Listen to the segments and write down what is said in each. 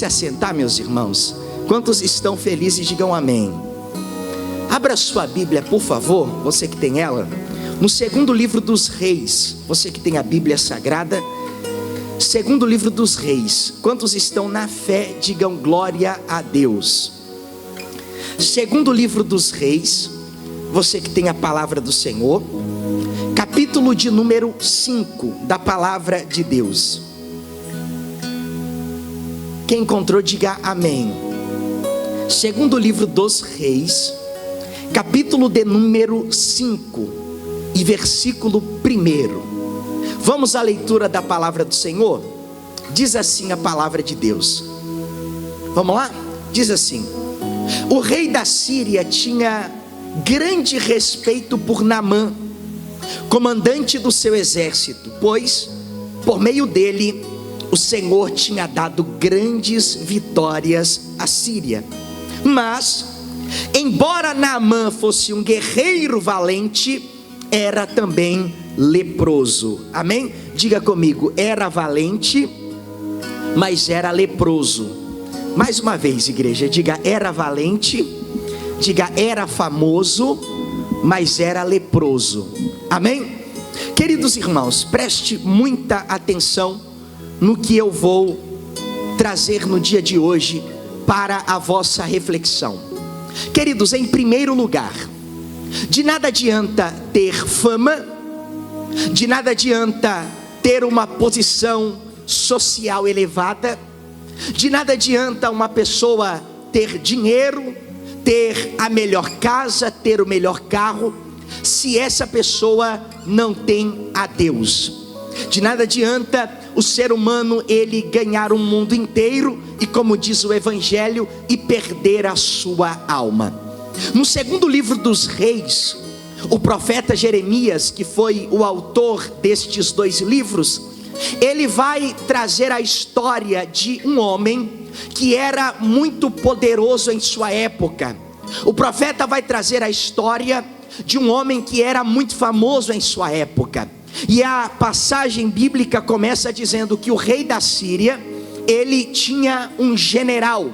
Se assentar, meus irmãos. Quantos estão felizes, digam amém. Abra sua Bíblia, por favor, você que tem ela, no segundo livro dos Reis. Você que tem a Bíblia Sagrada, segundo livro dos Reis. Quantos estão na fé, digam glória a Deus. Segundo livro dos Reis, você que tem a palavra do Senhor, capítulo de número 5 da palavra de Deus. Quem encontrou, diga amém. Segundo livro dos Reis, capítulo de número 5 e versículo 1. Vamos à leitura da palavra do Senhor? Diz assim a palavra de Deus. Vamos lá? Diz assim: o rei da Síria tinha grande respeito por Naamã, comandante do seu exército, pois por meio dele o Senhor tinha dado grandes vitórias à Síria. Mas, embora Naamã fosse um guerreiro valente, era também leproso. Amém? Diga comigo, era valente, mas era leproso. Mais uma vez, igreja, diga era valente, diga era famoso, mas era leproso. Amém? Queridos irmãos, preste muita atenção no que eu vou trazer no dia de hoje para a vossa reflexão. Queridos, em primeiro lugar, de nada adianta ter fama, de nada adianta ter uma posição social elevada, de nada adianta uma pessoa ter dinheiro, ter a melhor casa, ter o melhor carro, se essa pessoa não tem a Deus. De nada adianta o ser humano ele ganhar o mundo inteiro e, como diz o Evangelho, e perder a sua alma. No segundo livro dos Reis, o profeta Jeremias, que foi o autor destes dois livros, ele vai trazer a história de um homem que era muito poderoso em sua época. O profeta vai trazer a história de um homem que era muito famoso em sua época. E a passagem bíblica começa dizendo que o rei da Síria, ele tinha um general,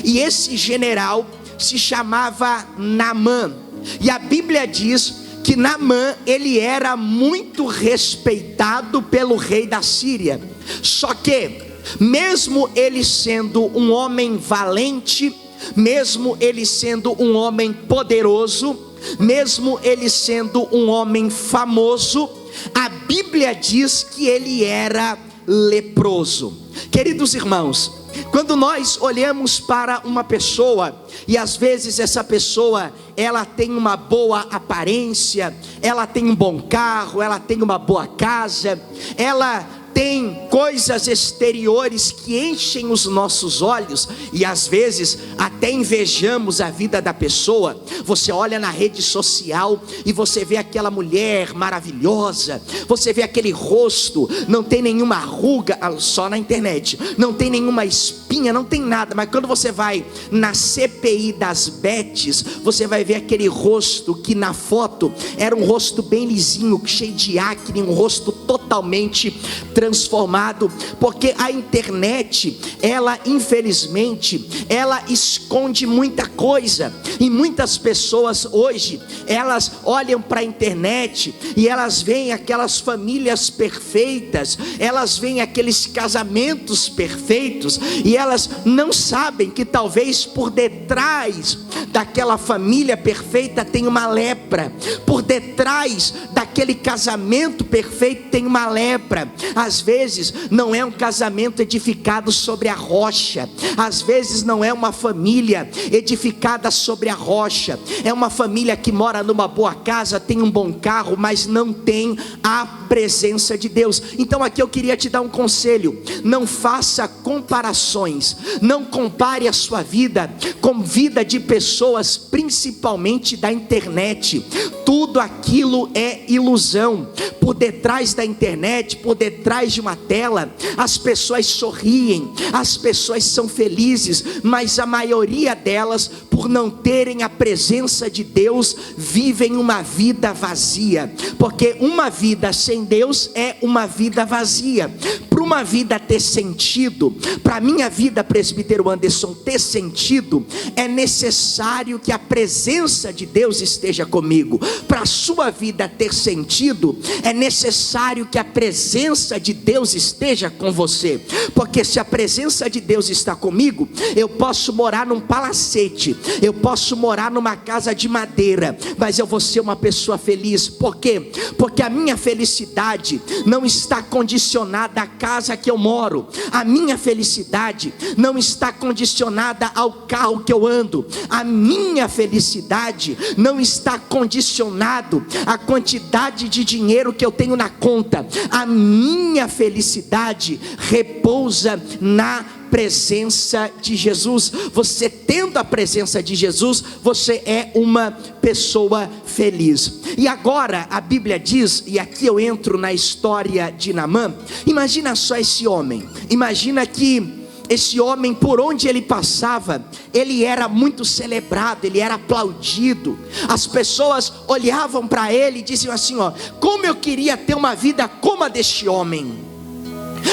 e esse general se chamava Naamã. E a Bíblia diz que Naamã, ele era muito respeitado pelo rei da Síria. Só que, mesmo ele sendo um homem valente, mesmo ele sendo um homem poderoso, mesmo ele sendo um homem famoso, a Bíblia diz que ele era leproso. Queridos irmãos, quando nós olhamos para uma pessoa, e às vezes essa pessoa, ela tem uma boa aparência, ela tem um bom carro, ela tem uma boa casa, ela tem coisas exteriores que enchem os nossos olhos, e às vezes até invejamos a vida da pessoa. Você olha na rede social e você vê aquela mulher maravilhosa, você vê aquele rosto, não tem nenhuma ruga, só na internet, não tem nenhuma espinha, não tem nada, mas quando você vai na CPI das Bets, você vai ver aquele rosto que na foto era um rosto bem lisinho, cheio de acne, um rosto totalmente transformado, porque a internet, ela infelizmente, ela esconde muita coisa, e muitas pessoas hoje, elas olham para a internet, e elas veem aquelas famílias perfeitas, elas veem aqueles casamentos perfeitos, e elas não sabem que talvez por detrás daquela família perfeita tem uma lepra, por detrás daquele casamento perfeito tem uma lepra. Às vezes não é um casamento edificado sobre a rocha, às vezes não é uma família edificada sobre a rocha, é uma família que mora numa boa casa, tem um bom carro, mas não tem a presença de Deus. Então aqui eu queria te dar um conselho: não faça comparações, não compare a sua vida com vida de pessoas pessoas, principalmente da internet. Tudo aquilo é ilusão. Por detrás da internet, por detrás de uma tela, as pessoas sorriem, as pessoas são felizes, mas a maioria delas, por não terem a presença de Deus, vivem uma vida vazia, porque uma vida sem Deus é uma vida vazia. Para uma vida ter sentido, para a minha vida, presbítero Anderson, ter sentido, é necessário que a presença de Deus esteja comigo. Para a sua vida ter sentido, é necessário que a presença de Deus esteja com você, porque se a presença de Deus está comigo, eu posso morar num palacete, eu posso morar numa casa de madeira, mas eu vou ser uma pessoa feliz. Por quê? Porque a minha felicidade não está condicionada à casa que eu moro, a minha felicidade não está condicionada ao carro que eu ando, a minha felicidade não está condicionado à quantidade de dinheiro que eu tenho na conta. A minha felicidade repousa na presença de Jesus. Você tendo a presença de Jesus, você é uma pessoa feliz. E agora a Bíblia diz, e aqui eu entro na história de Naamã. Imagina só esse homem, imagina que esse homem, por onde ele passava, ele era muito celebrado, ele era aplaudido. As pessoas olhavam para ele e diziam assim: ó, como eu queria ter uma vida como a deste homem.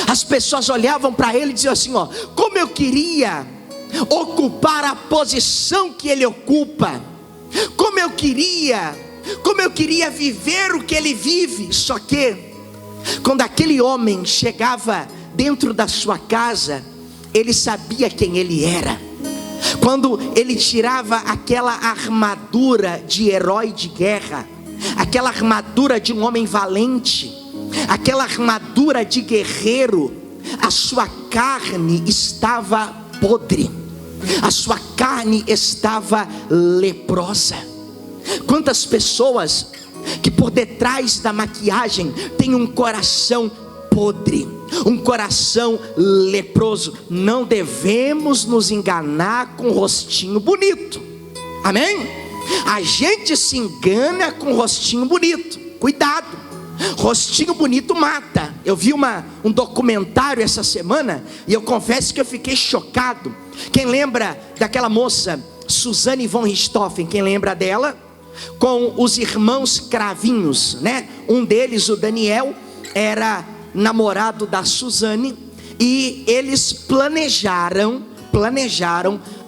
As pessoas olhavam para ele e diziam assim: ó, como eu queria ocupar a posição que ele ocupa, como eu queria viver o que ele vive. Só que quando aquele homem chegava dentro da sua casa, ele sabia quem ele era. Quando ele tirava aquela armadura de herói de guerra, aquela armadura de um homem valente, aquela armadura de guerreiro, a sua carne estava podre, a sua carne estava leprosa. Quantas pessoas que por detrás da maquiagem tem um coração podre, um coração leproso. Não devemos nos enganar com rostinho bonito, amém? A gente se engana com rostinho bonito, cuidado, rostinho bonito mata. Eu vi um documentário essa semana e eu confesso que eu fiquei chocado. Quem lembra daquela moça Suzane von Richthofen? Quem lembra dela? Com os irmãos Cravinhos, né? Um deles, o Daniel, era namorado da Suzane, e eles planejaram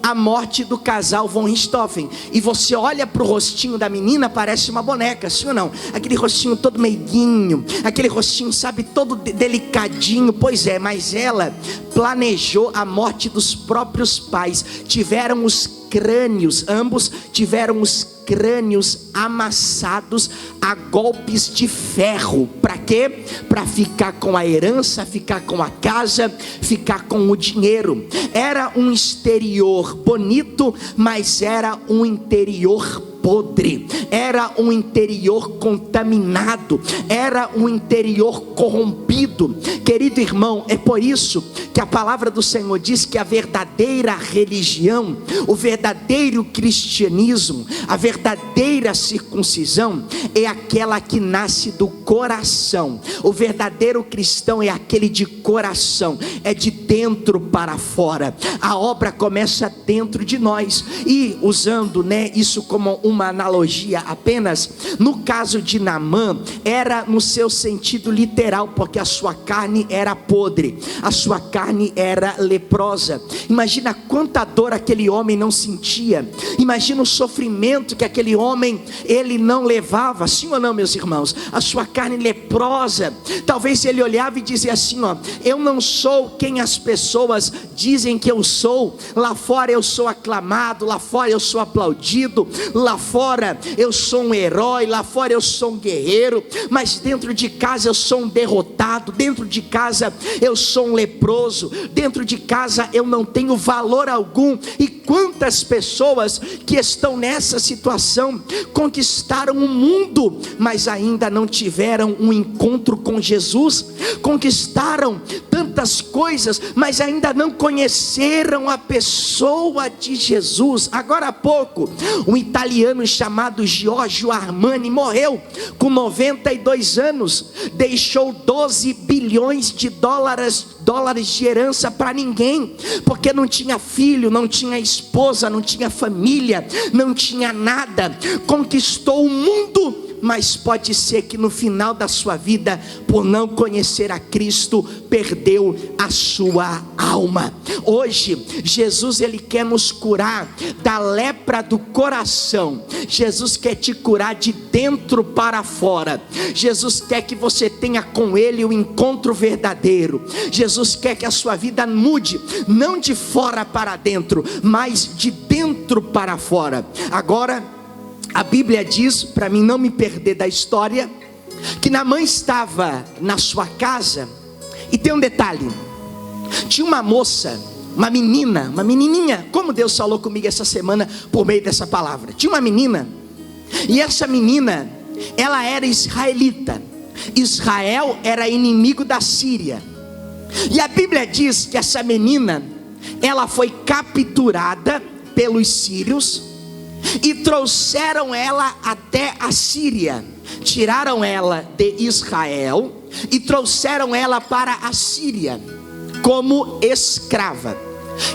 a morte do casal von Richthofen. E você olha para o rostinho da menina, parece uma boneca, sim ou não? Aquele rostinho todo meiguinho, aquele rostinho, sabe, todo delicadinho. Pois é, mas ela planejou a morte dos próprios pais. Tiveram os crânios, ambos tiveram os crânios amassados a golpes de ferro. Para quê? Para ficar com a herança, ficar com a casa, ficar com o dinheiro. Era um exterior bonito, mas era um interior podre, era um interior contaminado, era um interior corrompido. Querido irmão, é por isso que a palavra do Senhor diz que a verdadeira religião, o verdadeiro cristianismo, a verdadeira circuncisão é aquela que nasce do coração. O verdadeiro cristão é aquele de coração, é de dentro para fora. A obra começa dentro de nós. E usando, isso como uma analogia apenas, no caso de Naamã, era no seu sentido literal, porque a sua carne era podre, a sua carne era leprosa. Imagina quanta dor aquele homem não sentia, imagina o sofrimento que aquele homem, ele não levava, sim ou não, meus irmãos? A sua carne leprosa. Talvez ele olhava e dizia assim: ó, eu não sou quem as pessoas dizem que eu sou. Lá fora eu sou aclamado, lá fora eu sou aplaudido, lá fora eu sou um herói, lá fora eu sou um guerreiro, mas dentro de casa eu sou um derrotado, dentro de casa eu sou um leproso, dentro de casa eu não tenho valor algum. E quantas pessoas que estão nessa situação conquistaram o mundo, mas ainda não tiveram um encontro com Jesus, conquistaram tantas coisas, mas ainda não conheceram a pessoa de Jesus. Agora há pouco, um italiano chamado Giorgio Armani morreu com 92 anos, deixou 12 bilhões de dólares de herança para ninguém, porque não tinha filho, não tinha esposa, não tinha família, não tinha nada. Conquistou o mundo, mas pode ser que no final da sua vida, por não conhecer a Cristo, perdeu a sua alma. Hoje, Jesus, Ele quer nos curar da lepra do coração. Jesus quer te curar de dentro para fora. Jesus quer que você tenha com Ele um encontro verdadeiro. Jesus quer que a sua vida mude, não de fora para dentro, mas de dentro para fora. Agora, a Bíblia diz, para mim não me perder da história, que Naamã estava na sua casa. E tem um detalhe: tinha uma moça, uma menininha, como Deus falou comigo essa semana por meio dessa palavra. Tinha uma menina, e essa menina, ela era israelita. Israel era inimigo da Síria. E a Bíblia diz que essa menina, ela foi capturada pelos sírios e trouxeram ela até a Síria. Tiraram ela de Israel e trouxeram ela para a Síria como escrava.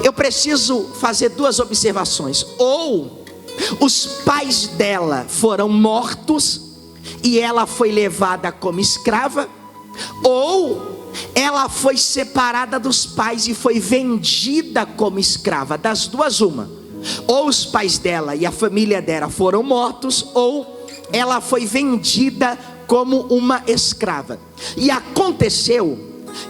Eu preciso fazer duas observações: ou os pais dela foram mortos e ela foi levada como escrava, ou ela foi separada dos pais e foi vendida como escrava. Das duas, uma: ou os pais dela e a família dela foram mortos, ou ela foi vendida como uma escrava. E aconteceu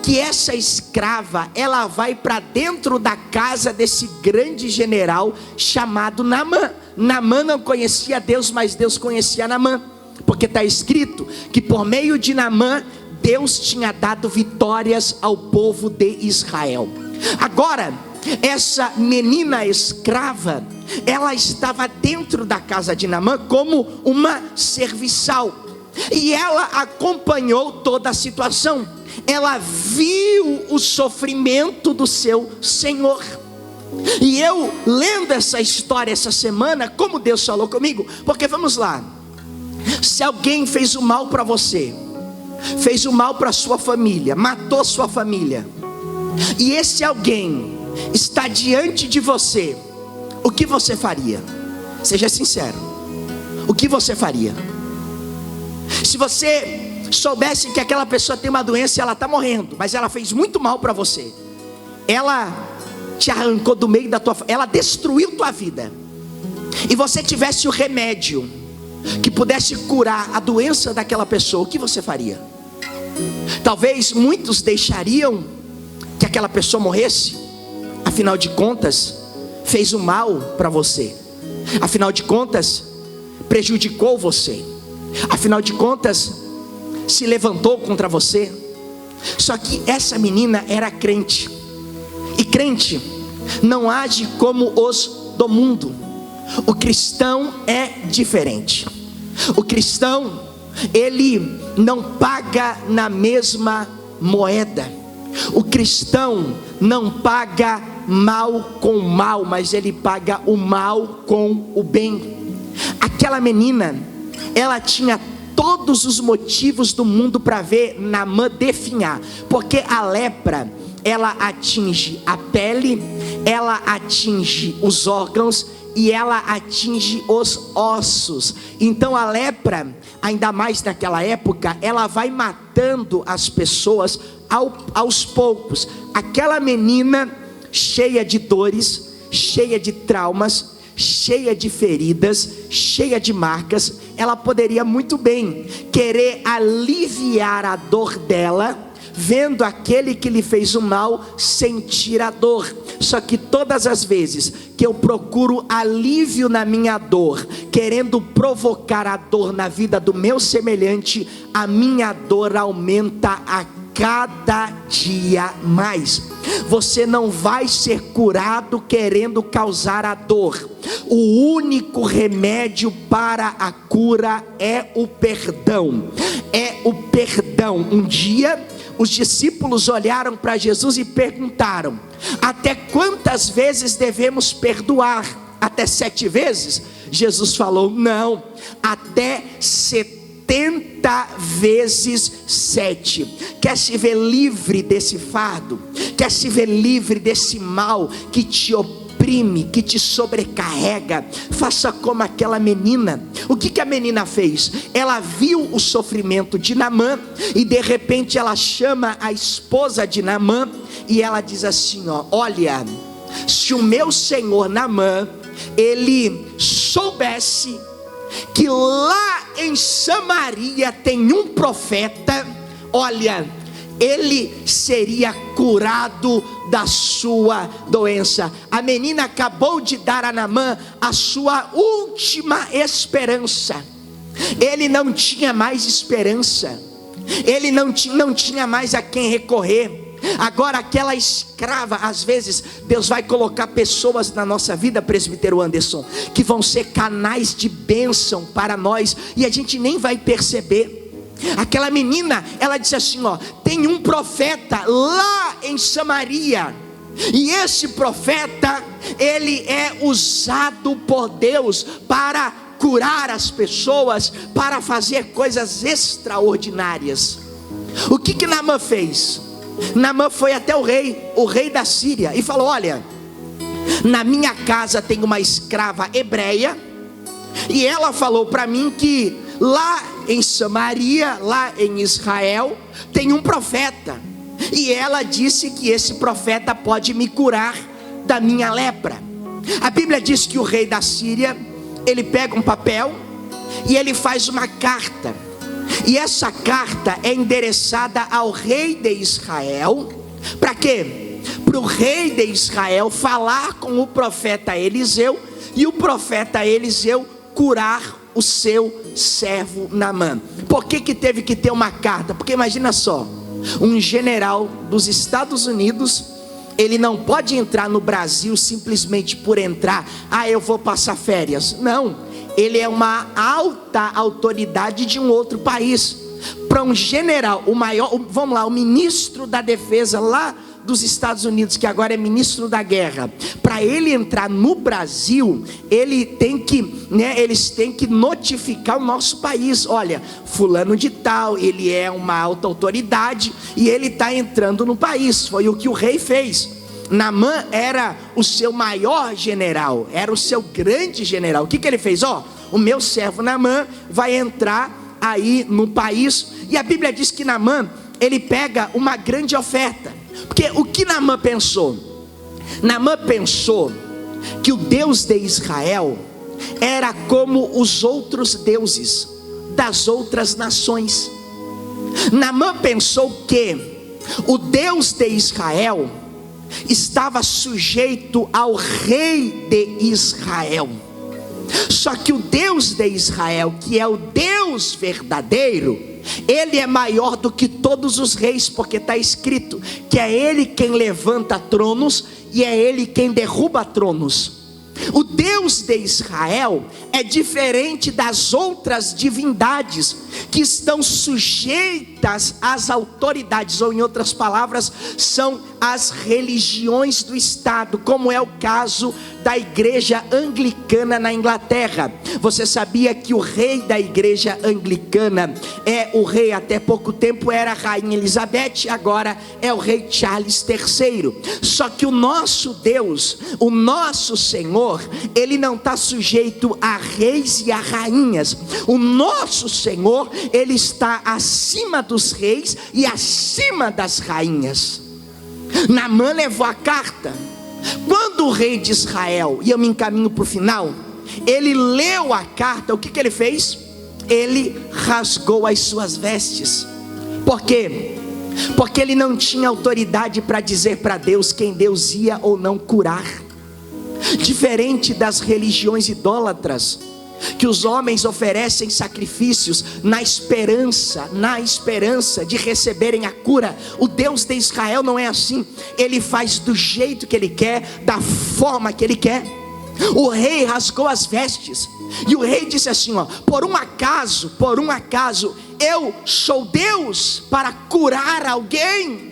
que essa escrava, ela vai para dentro da casa desse grande general chamado Naamã. Naamã não conhecia Deus, mas Deus conhecia Naamã, porque está escrito que por meio de Naamã Deus tinha dado vitórias ao povo de Israel. Agora, essa menina escrava, ela estava dentro da casa de Naamã como uma serviçal, e ela acompanhou toda a situação. Ela viu o sofrimento do seu senhor. E eu, lendo essa história essa semana, como Deus falou comigo, porque vamos lá, se alguém fez o mal para você, fez o mal para sua família, matou sua família, e esse alguém está diante de você, o que você faria? Seja sincero, o que você faria? Se você soubesse que aquela pessoa tem uma doença e ela está morrendo, mas ela fez muito mal para você, ela te arrancou do meio da tua, ela destruiu tua vida, e você tivesse o remédio que pudesse curar a doença daquela pessoa, o que você faria? Talvez muitos deixariam que aquela pessoa morresse. Afinal de contas, fez o mal para você. Afinal de contas, prejudicou você. Afinal de contas, se levantou contra você. Só que essa menina era crente. E crente não age como os do mundo. O cristão é diferente. O cristão, ele não paga na mesma moeda. O cristão não paga mal com mal, mas ele paga o mal com o bem. Aquela menina, ela tinha todos os motivos do mundo para ver Naamã definhar, porque a lepra, ela atinge a pele, ela atinge os órgãos e ela atinge os ossos. Então a lepra, ainda mais naquela época, ela vai matando as pessoas aos poucos. Aquela menina, cheia de dores, cheia de traumas, cheia de feridas, cheia de marcas, ela poderia muito bem querer aliviar a dor dela vendo aquele que lhe fez o mal sentir a dor. Só que todas as vezes que eu procuro alívio na minha dor, querendo provocar a dor na vida do meu semelhante, a minha dor aumenta a cada dia mais. Você não vai ser curado querendo causar a dor. O único remédio para a cura é o perdão. É o perdão. Um dia os discípulos olharam para Jesus e perguntaram: até quantas vezes devemos perdoar? Até 7 vezes? Jesus falou: não, até 70 vezes 7. Quer se ver livre desse fardo? Quer se ver livre desse mal que te oprime, que te sobrecarrega? Faça como aquela menina. O que a menina fez? Ela viu o sofrimento de Naamã e de repente ela chama a esposa de Naamã e ela diz assim: olha, se o meu senhor Naamã, ele soubesse que lá em Samaria tem um profeta, olha, ele seria curado da sua doença. A menina acabou de dar a Naamã a sua última esperança. Ele não tinha mais esperança, ele não tinha mais a quem recorrer. Agora aquela escrava, às vezes Deus vai colocar pessoas na nossa vida, presbítero Anderson, que vão ser canais de bênção para nós, e a gente nem vai perceber. Aquela menina, ela disse assim: tem um profeta lá em Samaria, e esse profeta, ele é usado por Deus para curar as pessoas, para fazer coisas extraordinárias. O que Naamã fez? Naamã foi até o rei da Síria, e falou: olha, na minha casa tem uma escrava hebreia, e ela falou para mim que lá em Samaria, lá em Israel, tem um profeta, e ela disse que esse profeta pode me curar da minha lepra. A Bíblia diz que o rei da Síria, ele pega um papel e ele faz uma carta, e essa carta é endereçada ao rei de Israel. Para quê? Para o rei de Israel falar com o profeta Eliseu, e o profeta Eliseu curar o seu servo Naamã. Por que teve que ter uma carta? Porque imagina só, um general dos Estados Unidos, ele não pode entrar no Brasil simplesmente por entrar. Eu vou passar férias. Não, ele é uma alta autoridade de um outro país. Para um general, o ministro da defesa lá dos Estados Unidos, que agora é ministro da guerra, para ele entrar no Brasil, eles têm que notificar o nosso país: olha, fulano de tal, ele é uma alta autoridade e ele está entrando no país. Foi o que o rei fez. Naamã era o seu maior general, era o seu grande general. O que ele fez? O meu servo Naamã vai entrar aí no país. E a Bíblia diz que Naamã, ele pega uma grande oferta. Porque o que Naamã pensou? Naamã pensou que o Deus de Israel era como os outros deuses das outras nações. Naamã pensou que o Deus de Israel estava sujeito ao rei de Israel. Só que o Deus de Israel, que é o Deus verdadeiro, ele é maior do que todos os reis, porque está escrito que é ele quem levanta tronos e é ele quem derruba tronos. O Deus de Israel é diferente das outras divindades que estão sujeitas às autoridades, ou em outras palavras, são as religiões do Estado, como é o caso da igreja anglicana na Inglaterra. Você sabia que o rei da igreja anglicana é o rei, até pouco tempo era a rainha Elizabeth, agora é o rei Charles III. Só que o nosso Deus, o nosso Senhor, ele não está sujeito a reis e a rainhas. O nosso Senhor, ele está acima dos reis e acima das rainhas. Naamã levou a carta. Quando o rei de Israel, e eu me encaminho para o final, ele leu a carta, o que ele fez? Ele rasgou as suas vestes. Por quê? porque ele não tinha autoridade para dizer para Deus quem Deus ia ou não curar. Diferente das religiões idólatras, que os homens oferecem sacrifícios na esperança de receberem a cura, o Deus de Israel não é assim. Ele faz do jeito que ele quer, da forma que ele quer. O rei rasgou as vestes, e o rei disse assim, por um acaso, eu sou Deus para curar alguém?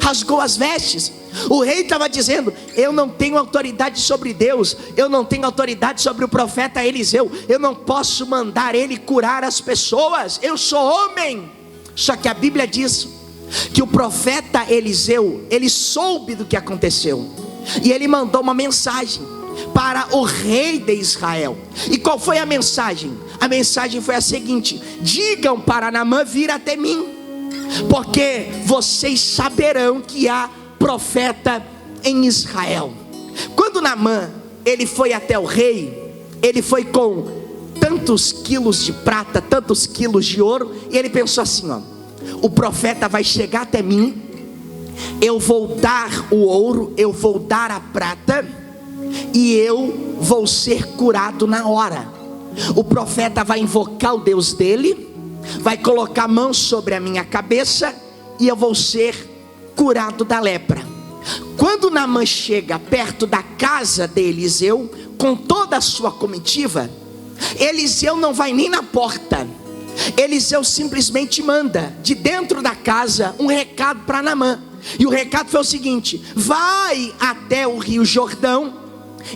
Rasgou as vestes. O rei estava dizendo, eu não tenho autoridade sobre Deus, eu não tenho autoridade sobre o profeta Eliseu, eu não posso mandar ele curar as pessoas, eu sou homem. Só que a Bíblia diz que o profeta Eliseu, ele soube do que aconteceu, e ele mandou uma mensagem para o rei de Israel. E qual foi a mensagem? A mensagem foi a seguinte: digam para Naamã vir até mim, porque vocês saberão que há profeta em Israel. Quando Naamã, ele foi até o rei, ele foi com tantos quilos de prata, tantos quilos de ouro, e ele pensou assim, o profeta vai chegar até mim, eu vou dar o ouro, eu vou dar a prata, e eu vou ser curado na hora. O profeta vai invocar o Deus dele, vai colocar a mão sobre a minha cabeça, e eu vou ser curado da lepra. Quando Naamã chega perto da casa de Eliseu, com toda a sua comitiva, Eliseu não vai nem na porta. Eliseu simplesmente manda de dentro da casa um recado para Naamã, e o recado foi o seguinte: vai até o rio Jordão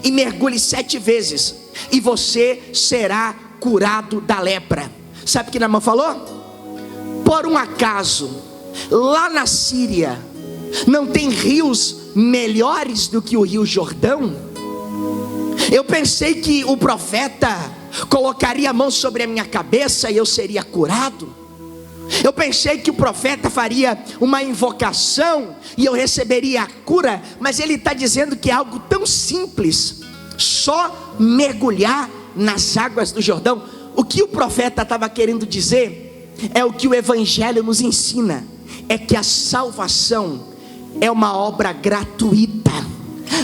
e mergulhe 7 vezes, e você será curado da lepra. Sabe o que Naamã falou? Por um acaso, lá na Síria não tem rios melhores do que o rio Jordão? Eu pensei que o profeta colocaria a mão sobre a minha cabeça e eu seria curado. Eu pensei que o profeta faria uma invocação e eu receberia a cura. Mas ele está dizendo que é algo tão simples, só mergulhar nas águas do Jordão. O que o profeta estava querendo dizer é o que o Evangelho nos ensina: é que a salvação é uma obra gratuita.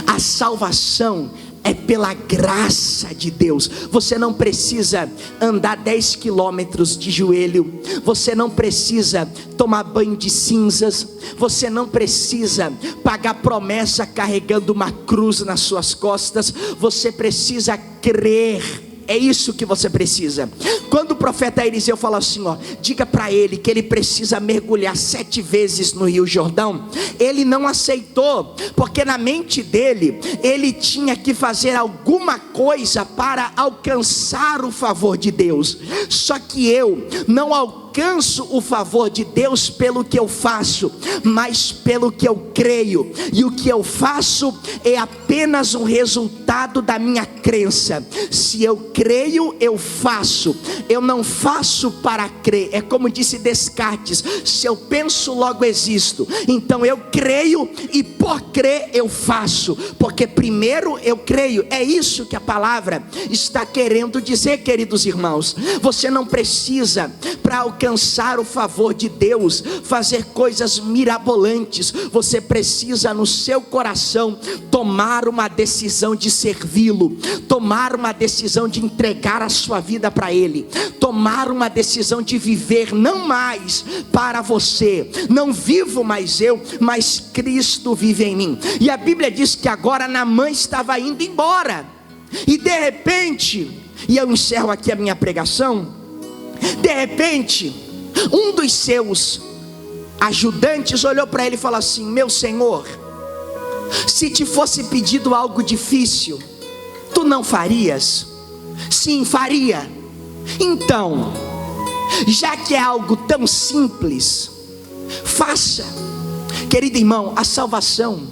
A salvação é pela graça de Deus. Você não precisa andar 10 quilômetros de joelho, você não precisa tomar banho de cinzas, você não precisa pagar promessa carregando uma cruz nas suas costas. Você precisa crer. É isso que você precisa. Quando o profeta Eliseu fala assim, diga para ele que ele precisa mergulhar 7 vezes no rio Jordão, ele não aceitou, porque na mente dele, ele tinha que fazer alguma coisa para alcançar o favor de Deus. Só que eu não alcanço o favor de Deus pelo que eu faço, mas pelo que eu creio. E o que eu faço é apenas um resultado da minha crença. Se eu creio, eu faço. Eu não faço para crer. É como disse Descartes: se eu penso, logo existo. Então eu creio, e por crer eu faço, porque primeiro eu creio. É isso que a palavra está querendo dizer, queridos irmãos. Você não precisa, para alcançar o favor de Deus, fazer coisas mirabolantes. Você precisa no seu coração tomar uma decisão de servi-lo, tomar uma decisão de entregar a sua vida para Ele, tomar uma decisão de viver não mais para você. Não vivo mais eu, mas Cristo vive em mim. E a Bíblia diz que agora Naamã estava indo embora, e de repente, e eu encerro aqui a minha pregação, de repente, um dos seus ajudantes olhou para ele e falou assim: meu senhor, se te fosse pedido algo difícil, tu não farias? Sim, faria. Então, já que é algo tão simples, faça. Querido irmão, a salvação,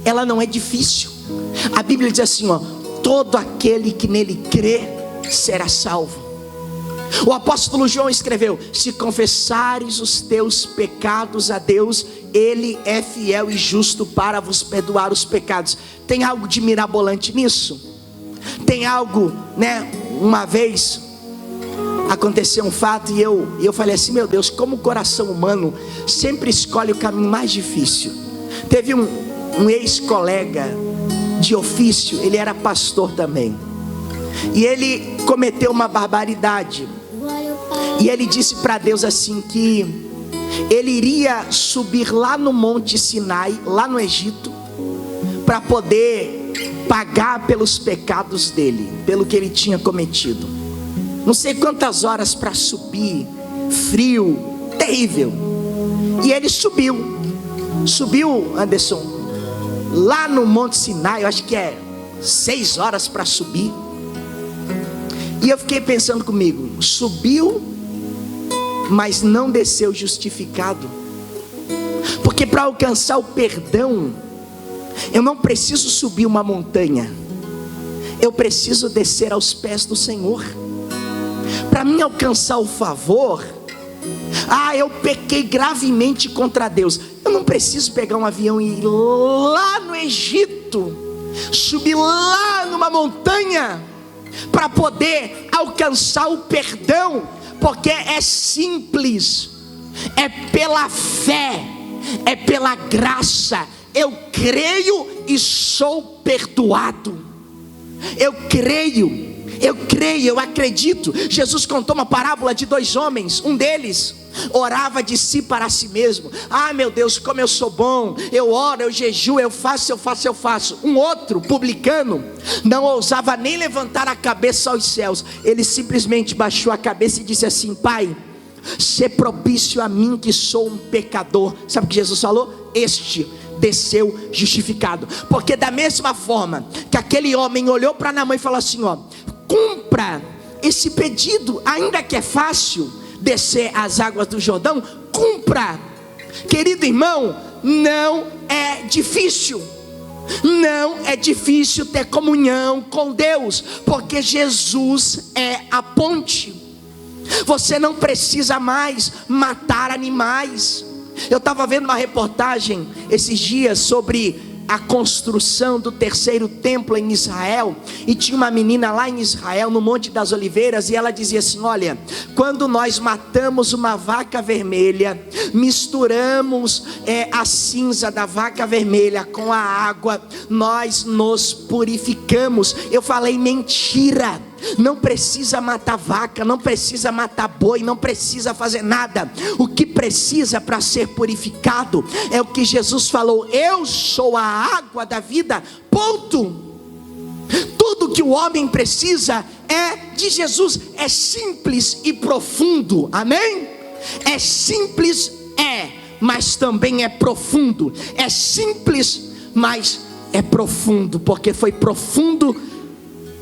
ela não é difícil. A Bíblia diz assim, todo aquele que nele crê será salvo. O apóstolo João escreveu: se confessares os teus pecados a Deus, Ele é fiel e justo para vos perdoar os pecados. Tem algo de mirabolante nisso? Tem algo, uma vez aconteceu um fato e eu falei assim: meu Deus, como o coração humano sempre escolhe o caminho mais difícil. Teve um ex-colega de ofício, ele era pastor também, e ele cometeu uma barbaridade, e ele disse para Deus assim que ele iria subir lá no Monte Sinai, lá no Egito, para poder pagar pelos pecados dele, pelo que ele tinha cometido. Não sei quantas horas para subir, frio, terrível. E ele subiu, Anderson, lá no Monte Sinai, eu acho que é 6 horas para subir. E eu fiquei pensando comigo: subiu, mas não desceu justificado. Porque para alcançar o perdão, eu não preciso subir uma montanha, eu preciso descer aos pés do Senhor. Para mim alcançar o favor, eu pequei gravemente contra Deus, eu não preciso pegar um avião e ir lá no Egito, subir lá numa montanha para poder alcançar o perdão, porque é simples, é pela fé, é pela graça. Eu creio e sou perdoado. Eu creio, eu acredito. Jesus contou uma parábola de 2 homens. Um deles orava de si para si mesmo: meu Deus, como eu sou bom, eu oro, eu jejuo, eu faço. Um outro, publicano, não ousava nem levantar a cabeça aos céus. Ele simplesmente baixou a cabeça e disse assim: Pai, sê propício a mim que sou um pecador. Sabe o que Jesus falou? Este desceu justificado. Porque da mesma forma que aquele homem olhou para Naamã e falou assim: cumpra esse pedido, ainda que é fácil descer as águas do Jordão, cumpra. Querido irmão, não é difícil. Não é difícil ter comunhão com Deus, porque Jesus é a ponte. Você não precisa mais matar animais. Eu estava vendo uma reportagem esses dias sobre a construção do 3º templo em Israel, e tinha uma menina lá em Israel, no Monte das Oliveiras, e ela dizia assim: olha, quando nós matamos uma vaca vermelha, misturamos a cinza da vaca vermelha com a água, nós nos purificamos. Eu falei: mentira, não precisa matar vaca, não precisa matar boi, não precisa fazer nada. O que precisa para ser purificado é o que Jesus falou: eu sou a água da vida, ponto. Tudo que o homem precisa é de Jesus. É simples e profundo, amém? É simples, mas também é profundo. É simples, mas é profundo, porque foi profundo.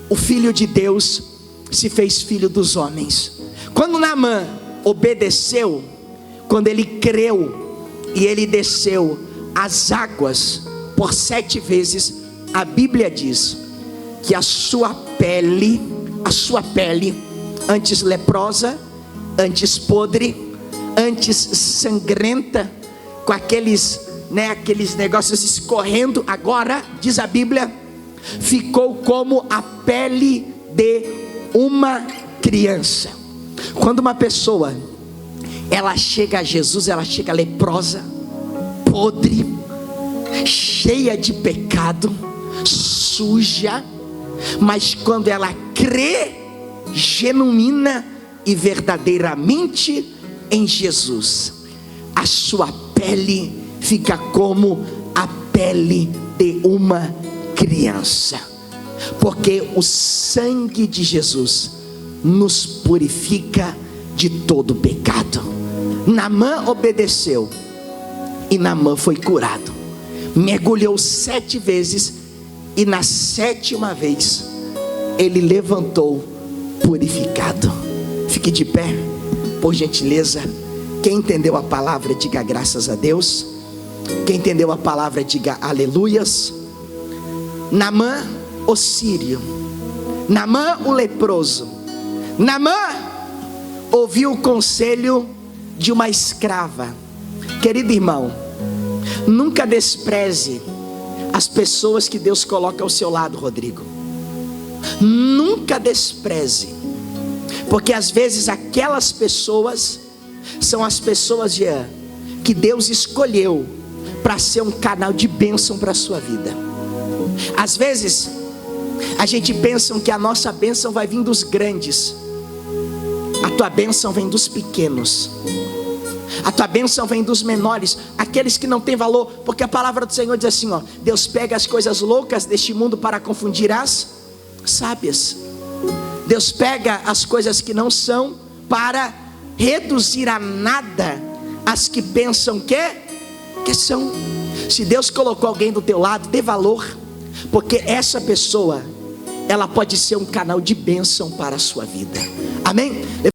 O Filho de Deus se fez filho dos homens. Quando Naamã obedeceu, quando ele creu e ele desceu as águas por 7 vezes, a Bíblia diz que a sua pele, antes leprosa, antes podre, antes sangrenta, com aqueles negócios escorrendo, agora, diz a Bíblia, ficou como a pele de uma criança. Quando uma pessoa, ela chega a Jesus, ela chega leprosa, podre, cheia de pecado, suja, mas quando ela crê genuína e verdadeiramente em Jesus, a sua pele fica como a pele de uma criança, porque o sangue de Jesus nos purifica de todo pecado. Naamã obedeceu e Naamã foi curado. Mergulhou 7 vezes e na 7ª vez ele levantou purificado. Fique de pé, por gentileza. Quem entendeu a palavra, diga graças a Deus. Quem entendeu a palavra, diga aleluias. Naamã, o sírio, Naamã, o leproso. Naamã ouviu o conselho de uma escrava. Querido irmão, nunca despreze as pessoas que Deus coloca ao seu lado, Rodrigo. Nunca despreze. Porque às vezes aquelas pessoas são as pessoas, Jean, que Deus escolheu para ser um canal de bênção para a sua vida. Às vezes a gente pensa que a nossa bênção vai vir dos grandes. A tua bênção vem dos pequenos. A tua bênção vem dos menores, aqueles que não têm valor. Porque a palavra do Senhor diz assim, ó: Deus pega as coisas loucas deste mundo para confundir as sábias. Deus pega as coisas que não são para reduzir a nada as que pensam que são. Se Deus colocou alguém do teu lado, dê valor, porque essa pessoa, ela pode ser um canal de bênção para a sua vida. Amém?